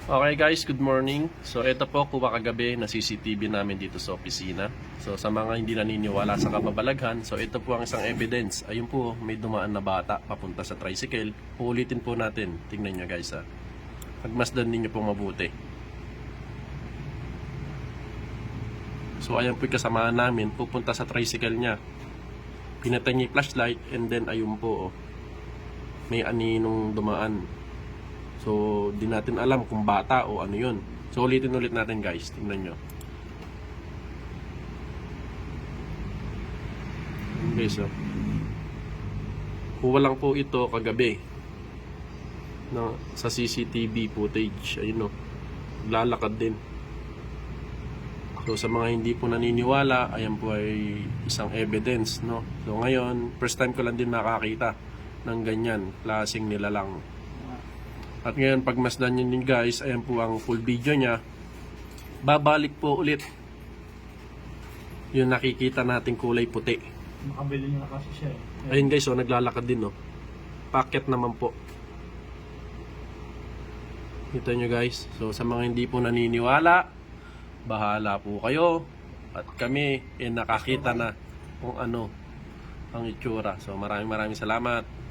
Okay guys, good morning. So ito po kuha kagabi na CCTV namin dito sa opisina. So sa mga hindi naniniwala sa kababalaghan, so ito po ang isang evidence. Ayun po, may dumaan na bata papunta sa tricycle. Uulitin po natin. Tingnan nyo guys ha. Pagmasdan ninyo po mabuti. So ayan po yung kasamahan namin, pupunta sa tricycle niya. Pinatay niya yung flashlight and then ayun po, may aninong dumaan. So, di natin alam kung bata o ano yun. So, ulitin ulit natin guys. Tingnan nyo. Okay, so. Kuha lang po ito kagabi. Sa CCTV footage. Ayun o. Lalakad din. So, sa mga hindi po naniniwala, ayan po ay isang evidence, no? So, ngayon, first time ko lang din makakita ng ganyan. Klaseng nilalang. At ngayon, pagmasdan nyo din guys, ayan po ang full video nya. Babalik po ulit yung nakikita nating kulay puti. Makabili niya na kasi siya eh. Ayun guys, oh, naglalakad din, oh. Packet naman po. Kita nyo guys. So, sa mga hindi po naniniwala, bahala po kayo. At kami, nakakita na kung ano ang itsura. So, maraming salamat.